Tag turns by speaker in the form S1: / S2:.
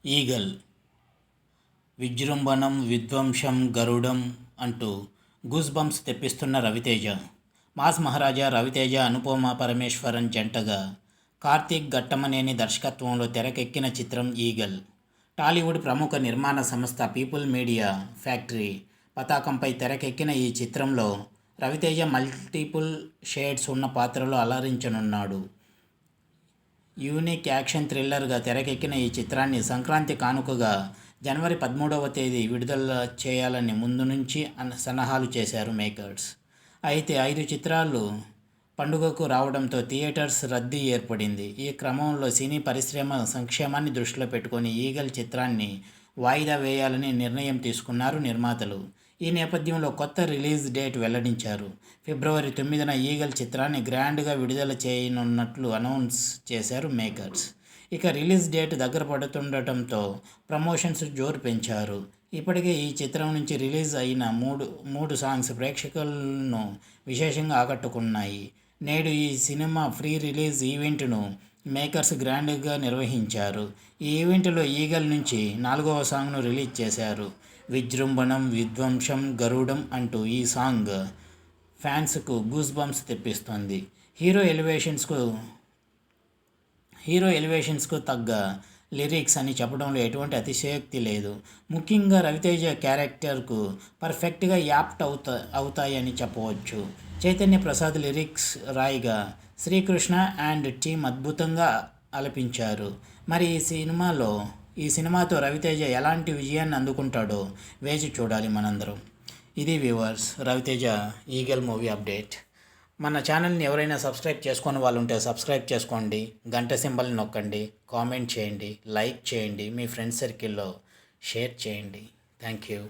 S1: Eagle విజృంభణం విధ్వంసం గరుడం అంటూ goose bumps తెప్పిస్తున్న Raviteja. Mass మహారాజా రవితేజ అనుపమ పరమేశ్వరన్ జంటగా కార్తీక్ ఘట్టమనేని దర్శకత్వంలో తెరకెక్కిన చిత్రం ఈగల్. టాలీవుడ్ ప్రముఖ నిర్మాణ సంస్థ పీపుల్ మీడియా ఫ్యాక్టరీ పతాకంపై తెరకెక్కిన ఈ చిత్రంలో రవితేజ మల్టిపుల్ షేడ్స్ ఉన్న పాత్రలో అలరించనున్నాడు. యూనిక్ యాక్షన్ థ్రిల్లర్గా తెరకెక్కిన ఈ చిత్రాన్ని సంక్రాంతి కానుకగా జనవరి 13వ తేదీ విడుదల చేయాలని ముందు నుంచి సన్నాహాలు చేశారు మేకర్స్. అయితే 5 చిత్రాలు పండుగకు రావడంతో థియేటర్స్ రద్దీ ఏర్పడింది. ఈ క్రమంలో సినీ పరిశ్రమ సంక్షేమాన్ని దృష్టిలో పెట్టుకొని ఈగల్ చిత్రాన్ని వాయిదా వేయాలని నిర్ణయం తీసుకున్నారు నిర్మాతలు. ఈ నేపథ్యంలో కొత్త రిలీజ్ డేట్ వెల్లడించారు. ఫిబ్రవరి 9న ఈగల్ చిత్రాన్ని గ్రాండ్గా విడుదల చేయనున్నట్లు అనౌన్స్ చేశారు మేకర్స్. ఇక రిలీజ్ డేట్ దగ్గర పడుతుండటంతో ప్రమోషన్స్ జోరు పెంచారు. ఇప్పటికే ఈ చిత్రం నుంచి రిలీజ్ అయిన మూడు సాంగ్స్ ప్రేక్షకులను విశేషంగా ఆకట్టుకున్నాయి. నేడు ఈ సినిమా ప్రీ రిలీజ్ ఈవెంట్ను మేకర్స్ గ్రాండ్గా నిర్వహించారు. ఈ ఈవెంట్లో ఈగల్ నుంచి 4వ సాంగ్ను రిలీజ్ చేశారు. విజృంభణం విధ్వంసం గరుడం అంటూ ఈ సాంగ్ ఫ్యాన్స్కు గూస్ బంప్స్ తెప్పిస్తోంది. హీరో ఎలివేషన్స్కు తగ్గ లిరిక్స్ అని చెప్పడంలో ఎటువంటి అతిశయోక్తి లేదు. ముఖ్యంగా రవితేజ క్యారెక్టర్కు పర్ఫెక్ట్గా యాప్ట్ అవుతాయని చెప్పవచ్చు. చైతన్య ప్రసాద్ లిరిక్స్ రాయిగా శ్రీకృష్ణ అండ్ టీమ్ అద్భుతంగా ఆలపించారు. మరి ఈ సినిమాతో రవితేజ ఎలాంటి విజయాన్ని అందుకుంటాడో వేచి చూడాలి మనందరం. ఇది viewers Ravi Teja Eagle movie update. మన ఛానల్ని ఎవరైనా సబ్స్క్రైబ్ చేసుకొని వాళ్ళు ఉంటే సబ్స్క్రైబ్ చేసుకోండి, గంట సింబల్ని నొక్కండి, కామెంట్ చేయండి, లైక్ చేయండి, మీ ఫ్రెండ్స్ సర్కిల్లో షేర్ చేయండి. Thank you.